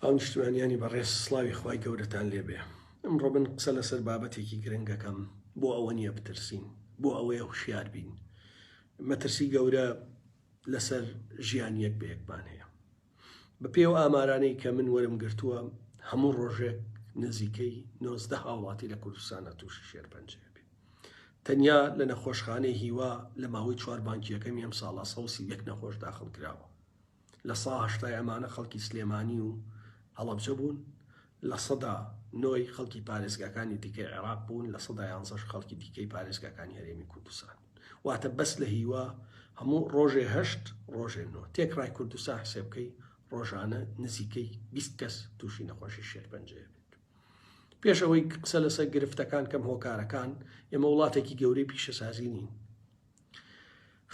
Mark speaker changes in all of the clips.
Speaker 1: ئەو نیشتوانیانی بەڕێز سڵاوی خوای گەورەتان لێبێ. ئەمڕۆ من قسە لەسەر بابەتێکی گرنگەکەم بۆ ئەوە نییە بترسین، بۆ ئەوەیە هوشیار بین. مەترسی گەورە لەسەر ژیان یەک بە یەکمان هەیە. بە پێی ئەو ئامارانەی کە من وەرم گرتووە هەموو ڕۆژێک نزیکەی 90 هاوڵاتی لە کوردستانە تووشی شێرپەنجەیە بێ. تەنیا لە نەخۆشخانەی هیوا لە ماوەی 4 بانکیەکەمی ئەم ساڵە 131 نەخۆش داخل کراوە. لە 180 ئەمانە خەڵکی سلێمانی و هەڵەبجە بوون، لە 9 خەڵکی پارێزگاکانی دیکەی عێراق بوون، لە 11 خەڵکی دیکەی پارێزگاکانی هەرێمی کوردستان. واتە بەس لە هیوا هەموو ڕۆژێ 8 ڕۆژێ 9 تێکڕای کوردستان حسێب بکەی ڕۆژانە نزیکەی 20 کەس تووشی نەخۆشی شێرپەنجەیە بێت. پێش ئەوەی قسە لەسەر گرفتەکان کەم هۆکارەکان، ئێمە وڵاتێکی گەورەی پیشەسازی نین.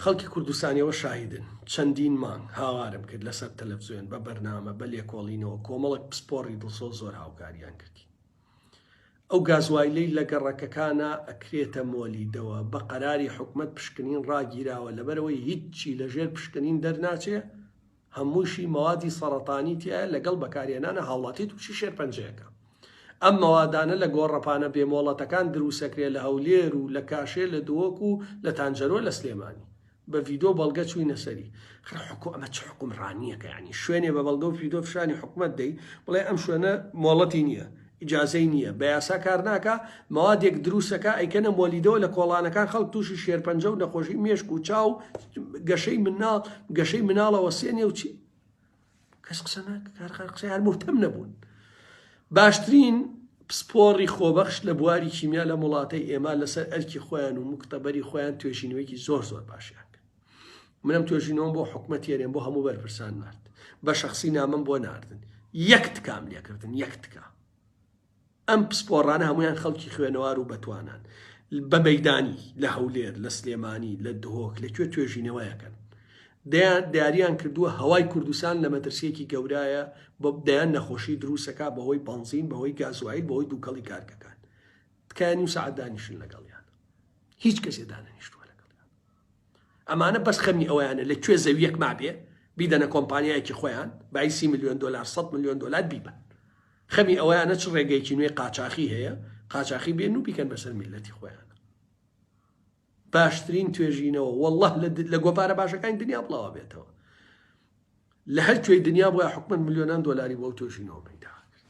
Speaker 1: خەڵکی کوردستانیەوە شاهدن. چەندین مانگ هاوارم کرد لەسەر تەلەڤیزیۆن بە بەرنامە بە لێکۆڵینەوە کۆمەڵک پسپۆڕی دڵسۆز زۆر هاوکاریان کردی. ئەو گازوایلەی لە گەڕەکەکانە ئەکرێتە مۆلیدەوە بە قەراری حکومەت پشکنین ڕاگیراوە لەبەرەوەی هیچی لەژێر پشکنین دەرناچێ، هەمووشی مەوادی سەرەتانی تایە لەگەڵ بەکارهێنانە هاوڵاتی تووشی شێرپەنجەیەکە. ئەم مەوادانە لە گۆڕەپانە بێمۆڵەتەکان دروسەکرێ لە هەولێر و لە کاشێ لە دووەک و لە تانجەرۆ لە سلێمانی. بە ڤیدۆ بەڵگە چووینە سەری. ئەمە چ حکومڕانیەکە، یعنی شوێنێ بە بەڵگە و ڤیدۆ فشانی حکومەت دەی بڵێ ئەم شوێنە مۆڵەتی نییە، ئیجازەی نییە، بە یاسا کار ناکە، مەوادێک دروستەکە ئەیکەنە مۆلیدەوە لە کۆڵانەکان خەڵک تووشی شێرپەنجە و نەخۆشی مێشک و چاو گەشەی مناڵەوە سێنێ و چی کەس قسە ناکە، قسەی هەر مفتەم نەبوون. باشترین پسپۆڕی خۆبەخش لە بواری کیمیا لە وڵاتەی ئێمە لەسەر ئەرکی خۆیان و مکتەبەری خۆیان توێژینەوەیکی زۆر باشیان کرد. منم توێژینەوەم بۆ حکومەت هێرێن بۆ هەموو بەرپرسان نارد، بە شەخسی نامم بۆ ناردن، یەک تکام لێکردن، یەک تکا. ئەم پسپۆڕانە هەمویان خەڵکی خوێنەوار و بەتوانان بە مەیدانی لە هەولێر، لە سلێمانی، لە دهۆک لەکوێ توێژینەوەیەکەن. دیاریان کردووە هەوای کوردستان لە مەترسیەکی گەورایە بۆ دەیان نەخۆشی دروستەکە بەهۆی بەنزین، بەهۆی گازوایل، بەهۆی دووکەڵی کارگەکان. تکایە سەعات دانیشن لەگەڵیان، هیچ کەسێ دانەنیشتووە لەگەڵیان. ئەمانە بەس خەمی ئەویانە لەکوێ زەویەک مابێ بیدەنە کۆمپانیایەکی خۆیان بای $30 ملیۆن $100 ملیۆن بیبن. خەمی ئەویانە چ ڕێگەیەکی نوێی قاچاقی هەیە، قاچاقی بێن و بیکەن بەسەر میلەتی خۆیان. باشترین توێژینەوە وەڵڵه لە گۆپارە باشەکانی دنیا بڵاوە بێتەوە. لە هەر کوێی دنیا بووە حکومەت ملیۆنان دۆلاری بۆ توێژینەوە پەیدا کرد.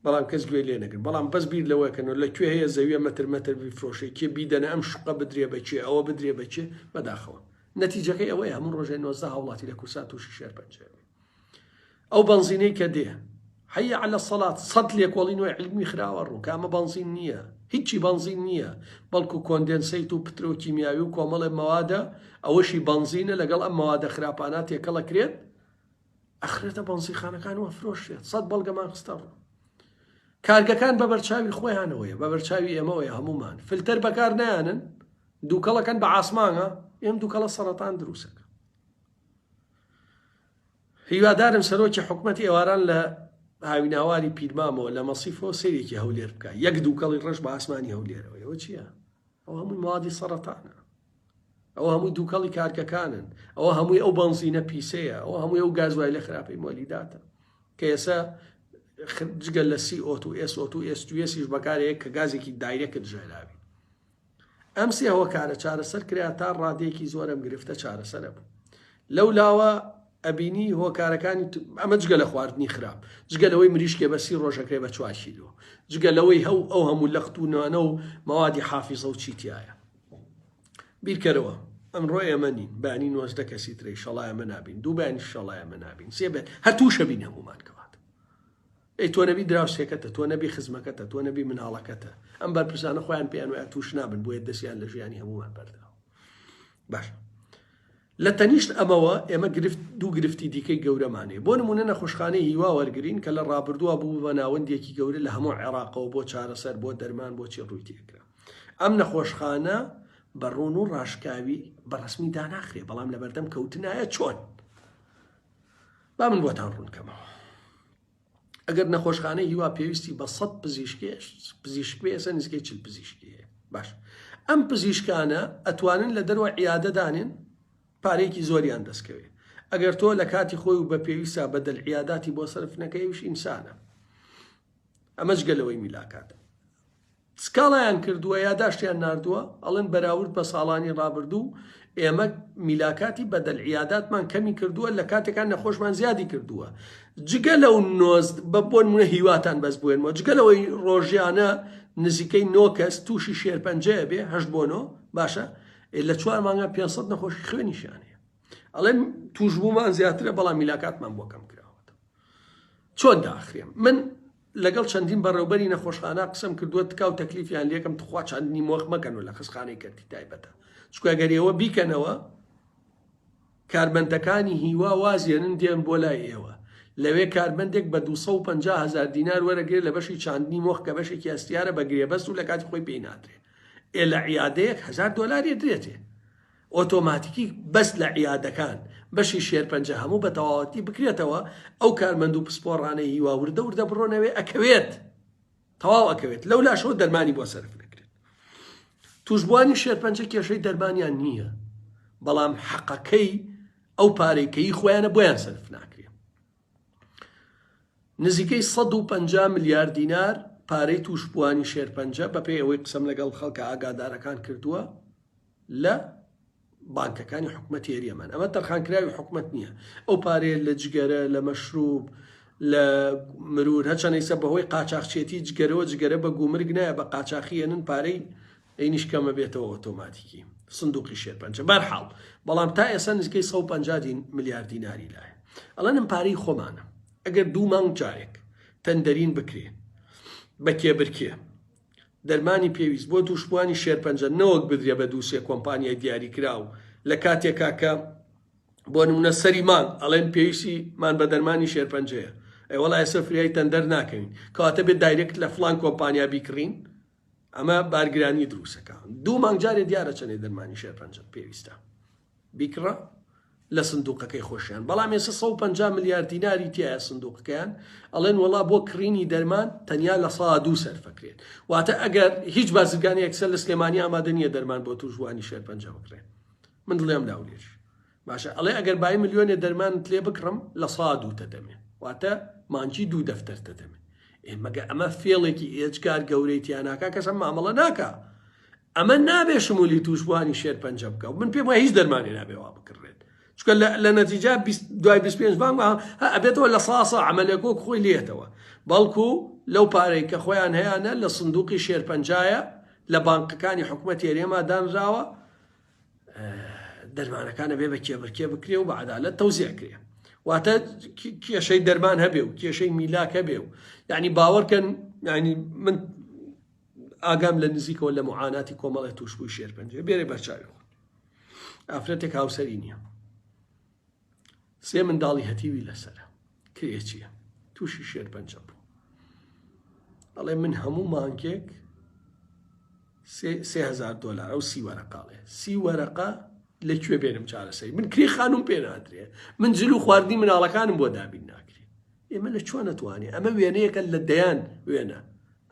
Speaker 1: بەڵام کەس گوێ لێ نەگرت. بەڵام بەس بیر لەوەکەنەوە لەکوێ هەیە زەویە مەتر بفرۆشێ، کێ بیدەنە ئەم شقە بدرێ بەچێ، ئەوە بدرێ بەچێ، بەداخەوە. نەتیجەکەی ئەوەیە هەموو ڕۆژێ 90 هاوڵاتی لە کوردستان تووشی شێرپەنجە بێ. ئەو بەنزینەی کە دێ حي على الصلاة صد لێکۆڵین وی علمی خراوە ڕوو کامە بەنزین نییە، هیچی بەنزین نییە، بەڵکو کۆندێنسەیت و پترۆکیمیاوی و کۆمەڵێ مەوادە ئەوەشی بەنزینە لەگەڵ ئەم مەوادە خراپانە تێکەڵە کرێت ئەخرێتە بەنزیخانەکانەوە فرۆشێت. 100 بەڵگەمان خستە ڕوو. کارگەکان بە بەرچاوی خۆیانەوەیە، بە بەرچاوی ئێمەوەیە هەمومان. فلتەر بەکار نایانن، دووکەڵەکەن بە ئاسمانە، ئێم دووکەڵە سەرەتان دروستەکە. هیوادارم سەرۆکی حکومەتی ئێواران لە هاویناواری پیرمامەوە لە مەسیفەوە سەیرێکی هەولێر بکە، یەک دووکەڵی ڕەش بە ئاسمانی هەولێرەوە. ئەوە چییە؟ ئەوە هەمووی مەوادی سەرەتانە، ئەوە هەمووی دووکەڵی کارگەکانن، ئەوە هەمووی ئەو بەنزینە پیسەیە، ئەوە هەمووی ئەو گازوای لە خراپەی مۆلیداتە کە ئێستا جگەل لە CO2 SO2 S2Sیش بەکارەیە کە گازێکی دایرەکت ژێراوی. ئەم سێ هۆکارە چارەسەر کرا تا ڕادەیەکی زۆرم گرفتە چارەسەرە بوو. لەولاوە ئەبینی هۆکارەکانی ئەمە جگە لە خواردنی خراپ، جگە لەوەی مریشکێ بەسی ڕۆژەکەی بە 4 کیلۆ، جگە لەوەی ئەو هەموو لەختونانە و مەوادی حافیزە و چیتیایە. بیرکەرەوە ئەمڕۆ ئێمە نین، بانی 90 کەسی ترەی شەڵای ئەمە نابین، دوو بانی شەڵای ئەمە نابین، سێ بێت هەرتووشە بین هەمومان کەوات. ئەی تۆ نەبی دراوسێکەتە، تۆ نەبی خزمەکەتە، تۆ نەبی مناڵەکەتە. ئەم بەرپرسانە خۆیان پێیان وایە تووش نابن بۆیە دەستیان لە ژیانی هەمومان بەرداوە. باشە. لە تەنیشت ئەمەوە ئێمە دوو گرفتی دیکەی گەورەمانەیە. بۆ نمونە نەخۆشخانەی هیوا وەرگرین کە لە ڕابردووە بوو بە ناوەندێکی گەورە لە هەموو عێراقەوە بۆ چارەسەر، بۆ دەرمان، بۆ چی ڕووی تێکرا. ئەم نەخۆشخانە بە ڕوون و ڕاشکاوی بەڕسمی داناخرێ، بەڵام لە بەردەم کەوتنایە چۆن؟ با من بۆتان ڕوونکەمەوە. ئەگەر نەخۆشخانەی هیوا پێویستی بە 100 پزیشک ێستا نزیکەی 40 پزیشکیە. باش ئەم پزیشکانە ئەتوانن لە دەروە عیادە دانێن، پارێکی زۆریان دەستکەوێت. ئەگەر تۆ لە کاتی خۆی و بە پێویستە بە دڵعیاداتی بۆ سەرف نەکەیوش ئینسانە. ئەمەش گەلەوەی میلاکاتە. سکاڵایان کردووە یا داشتیان ناردووە ئەڵێن بەراورد بە ساڵانی ڕابردوو ئێمە میلاکاتی بە دڵعیاداتمان کەمی کردووە لە کاتێکان نەخۆشمان زیادی کردووە. جگە لەو نۆست بە بۆ نمونە هیواتان بەس بوێنەوە، جگە لەوەی ڕۆژیانە نزیکەی 9 کەس تووشی شێرپەنجەیە بێ 8 بۆ 9 باشە لە 4 مانگە 500 نەخۆشی خوێنیشانەیە. ئەڵێم توشبوومان زیاترە بەڵام میلاکاتمان بۆ کەم کراوەتە. چۆن داخرێم من لەگەڵ چەندین بەڕێوبەری نەخۆشخانە قسەم کردووە تکاو تەکلیفیان لێکم تخوا چەندنی مۆخ مەکەن و لە خستخانەی کردی تایبەتە، چکە ئەگەر ئێوە بیکەنەوە کاربەندەکانی هیوا وازیێنن دێن بۆ لای ئێوە، لەوێ کاربەندێک بە 250,000 دینار وەرەگرێت لە بەشی چاندنی مۆخ کە بەشێکی ئەستیارە بە گرێبەست و لە کاتی خۆی پێی نادرێ، لە عیادەیەک 1000 دۆلاری درێتێ ئۆتۆماتیکی بەس لە عیادەکان بەشی شێرپەنجە هەموو بە تەواوەتی بکرێتەوە ئەو کارمەند و پسپۆڕانەی هیوا وردە وردە بڕۆنەوێ ئەکەوێت تەواو ئەکەوێت لەو لاشەوە دەرمانی بۆ سەرف نەکرێت. توشبوانی شێرپەنجە کێشەی دەرمانیان نییە، بەڵام حەقەکەی ئەو پارەیکەی خۆیانە بۆیان سەرف ناکرێت. نزیکەی 150 ملیارد دینار پارەی توشبوانی شێرپەنجە بەپێی ئەوەی قسەم لەگەڵ خەڵکە ئاگادارەکان کردووە لە بانکەکانی حکومەتی هێریەمان. ئەمە تەرخانکراوی حکومەت نییە، ئەو پارەیە لە جگەرە لە مەشروب لە مرور هەچەنەیسە بەهۆی قاچاقچێتی جگەرە بە گومرگ نایە بە قاچاقیێنن پارەی ئەینیشکەمە بێتەوە ئۆتۆماتیکی سندوقی شێرپەنجە. بەرحاڵ بەڵام تا ئێستا نزیکەی 150 ملیارد دیناری لایە. ئەڵێنم پارەی خۆمانە ئەگەر 2 مانگ جارێک تەندەرین بکرێ بە کێبرکێ دەرمانی پێویست بۆ توشبوانی شێرپەنجە نەوەک بدرێ بە 2-3 کۆمپانیای دیاریکراو لە کاتێکا کە بۆ نمونە سەری مانگ ئەڵێن پێویستی مان بە دەرمانی شێرپەنجەیە، ئەیوەڵای سەفریای تەندەر ناکەوین کەواتە بێت دایرێکت لە فڵان کۆمپانیا بیکڕین، ئەمە بارگرانی دروستەکە. 2 مانگ جارێ دیارە چەندێ دەرمانی شێرپەنجە پێویستە بیکڕە لە سندوقەکەی خۆشیان. بەڵام ێستا 150 ملیارد دیناری تایە سندوقەکەیان ئەڵێن وەڵا بۆ کڕینی دەرمان تەنیا لە 102 سەرفەکرێت، واتە ئەگەر هیچ بازرگانی یەکسەر لە سلێمانی ئامادە نییە دەرمان بۆ توشبوانی شێرپەنجە بکرێت. من دڵێم داولێش باشە ئەڵێ ئەگەر بای ملیۆنێ دەرمانت لێ بکڕم لە 102 تەدەمێ، واتە مانچی 2 دەفتەر تەدەمێ. ئێمەگە ئەمە فێڵێکی ئێجگار گەورەیتیاناکە کەسە مامەڵە ناکە، ئەمە نابێ شمولی توشبوانی شێرپەنجە بکە و من پێم وایە هیچ دەرمانی نابێوا بکڕێت، چکە لە نەتیجە دوای 25 مانگ ئەبێتەوە لە ساسە عملێکۆک خۆی لێتەوە، بەڵکو لەو پارەی کە خۆیان هەیەە لە سندوقی شێرپەنجایە لە بانکەکانی حکومەتی هێرێما دانراوە دەرمانەکانە بێ بە کێبرکێ بکرێ و بە عەدالەت تەوزیعکرێ، واتە کێشەی دەرمان هەبێ و کێشەی میلاک هەبێ و یعنی باوەڕکەن ینی من ئاگام لە نزیکەوە لە معاناتی کۆمەڵی توشبووی شێرپەنجە بێرێ بەرچاوی خۆ ئافرەتێک هاوسەری نییە، 3 منداڵی هەتیوی لەسەرە، کرێ چییە؟ تووشی شێرپەنجە بوو. ئەڵێ من هەموو مانگێک 3000 دۆلار ئەو 30 وەرەقاڵێ 30 وەرەقە لەکوێ بێنم چارەسەری؟ من کری خانوم پێ نادرێ، من جل و خواردنی مناڵەکانم بۆ دابین ناکرێ. ئێمە لە چۆن نەتوانێ؟ ئەمە وێنەیەکە لە دەیان وێنە،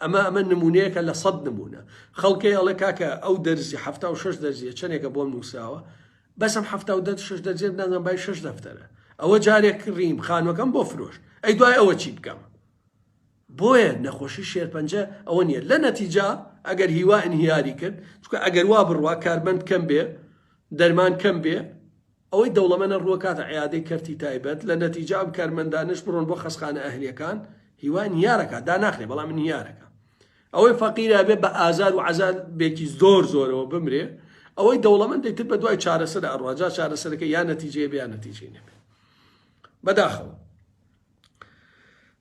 Speaker 1: ئەمە نمونەیەکە لە 100 نمونە. خەڵکی ئەڵێ کاکە ئەو دەرزی 76 دەرزیە چەندێکە بۆم نووساوە بەسم 76 دەرزیە نازانم بای 6 دەفتەرە، ئەوە جارێک کڕیم خانوەکەم بۆ فرۆش، ئەی دوای ئەوە چی بکەم؟ بۆیە نەخۆشی شێرپەنجە ئەوە نییە. لە نەتیجا ئەگەر هیوا ئینهیاری کرد، چونکە ئەگەر وا بڕوا کاربەند کەم بێ دەرمان کەم بێ ئەوەی دەوڵەمەنە ڕووەکاتە عیادەی کەرتی تایبەت، لە نەتیجا ئەم کارمەندانش بڕۆن بۆ خەسخانە ئەهلیەکان هیوا نیارەکە داناخرێ، بەڵام من نیارەکە. ئەوەی فەقیرە بێ بە ئازار و عەزار بێکی زۆرەوە بمرێ، ئەوەی دەوڵەمەند دەیتر بە دوای چارەسەر ئەڕواجا چارەسەرەکە یا نەتیجەیە بێ یا نەتیجەی نەبێ. بەداخەوە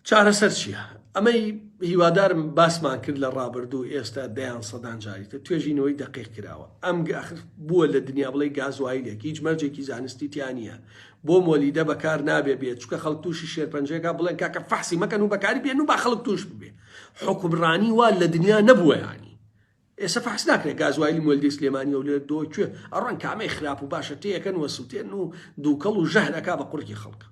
Speaker 1: چارەسەر چییە؟ ئەمەی هیوادارم باسمان کرد لە ڕابردوو ئێستا دەیان سەدان جاریتە توێژینەوەی دەقیق کراوە. ئەم بووە لە دنیا بڵێ گازوایلێک هیچ مەرجێکی زانستی تیانە بۆ مۆلیدە بەکار نابێ بێت، چکە خەڵک تووشی شێرپەنجەیەکە بڵێن کاکە فەحسی مەکەن و بەکاری بێن و با خەڵک تووش ببێ. حکومڕانی وا لە دنیا نەبووە، ینی ئێستا فەحس ناکرێت گازوایلی مۆلیدەی سلێمانی و لێ دۆکوێ ئەڕەن کامەی خراپ و باشە تێیەکەن وە سووتێن و دووکەڵ و ژەهرەکە بە قوڕکی خەڵکە.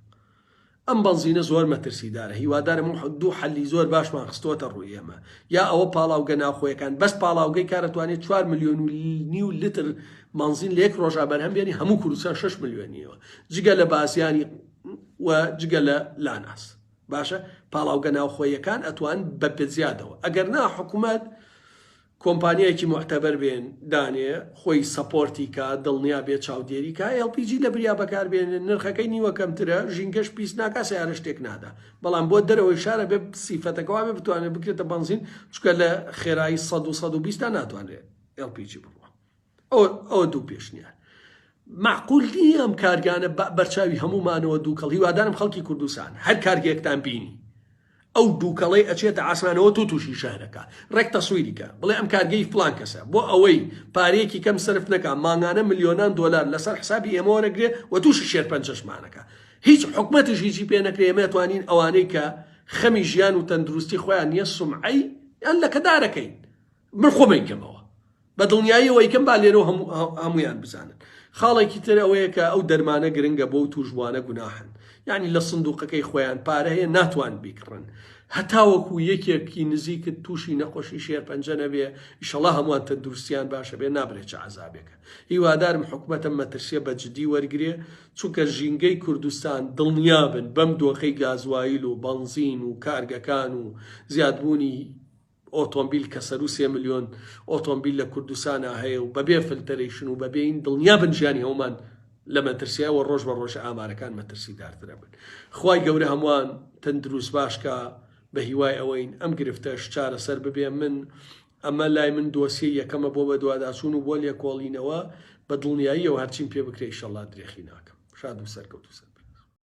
Speaker 1: ئەم بەنزینە زۆر مەترسیدارە هیوادارم دوو حەلی زۆر باشمان خستۆتە ڕووی ئێمە یا ئەوە پاڵاوگە ناوخۆیەکان بەس پاڵاوگەی کارەتوانێت 4.5 میلیۆن لتر مانزین لە یەک ڕۆژا بەرهەم بێنی هەموو کوردستان 6 میلیۆنیەوە جگە لە باسیانی و جگە لە لاناس باشە پاڵاوگە ناوخۆیەکان ئەتوان بە پێزیادەوە ئەگەر نا حکوومەت کۆمپانیایەکی معتەبەر بێن دانێ خۆی سەپۆرتی کا دڵنیا بێت چاودێری کا LPG لە بریا بەکاربێنن نرخەکەی نیوە کەمترە ژینگەش پیس ناکا سیارە شتێک نادا بەڵام بۆ دەرەوەی شارە بێ سیفەتەکەوا بێ بتوانێت بکرێتە بەنزین چکە لە خێرایی 100 ناتوانێت LPG بڕوە ئەوە دوو پێشنیار معقول نییە ئەم کارگانە بەرچاوی هەمومانەوە دووکەڵ هیوادارم خەڵکی کوردستان هەر کارگەیەکتان بینی ئەو دووکەڵەی ئەچێتە ئاسمانەوە تووشی شارەکە ڕێک تەسوویریکە بڵێ ئەم کارگەی فلان کەسە بۆ ئەوەی پارەیەکی کەم سرف نەکە ماگانە ملیۆنان دۆلار لەسەر حسابی ئێمە وەرەگرێ و تووشی شێرپەنجەشمانەکە هیچ حکومەتیش هیچی پێ نەکرێ ئێمە توانین ئەوانەی کە خەمی ژیان و تەندروستی خۆیان نییە سومعەی یان لە کەدارەکەین من خۆمەیکەمەوە بە دڵنیاییەوەی کەم با لێرە هەمویان بزانن خاڵێکی تر ئەوەیە کە ئەو دەرمانە گرنگە بۆ و توژوانە گوناحن یعنی لە سندوقەکەی خۆیان پارە هەیە ناتوان بیکڕن هەتاوەکو یەکێکی نزیکت تووشی نەخۆشی شێرپەنجە نەبێ ئیشەڵا هەمووان تەندروستیان باشە بێ نابرێت چە عەزابێکە هیوادارم حکومەتە مەترسیە بە جدی وەرگرێ چونکە ژینگەی کوردستان دڵنیابن بەم دۆخەی گازوایل و بەنزین و کارگەکان و زیادبوونی ئۆتۆمبیل کە سەر و 3 میلیۆن ئۆتۆمبیل لە کوردستانە هەیە و بەبێ فلتەرێشن و بەبێین دڵنیابن ژیانی هەومان لە مەترسیەوە ڕۆژ بە ڕۆژە ئامارەکان مەترسیدارترە بن خوای گەورە هەمووان تەندروست باشکە بە هیوای ئەوەین ئەم گرفتەش چارەسەر ببێ من ئەمە لای من دۆسیە یەکەمە بۆ بە دوواداچوون و بۆ لێکۆڵینەوە بە دڵنیاییەوە هەرچیم پێ بکرێ ئیشەڵا درێخی ناکەم شاد و سەرکەوتو سەر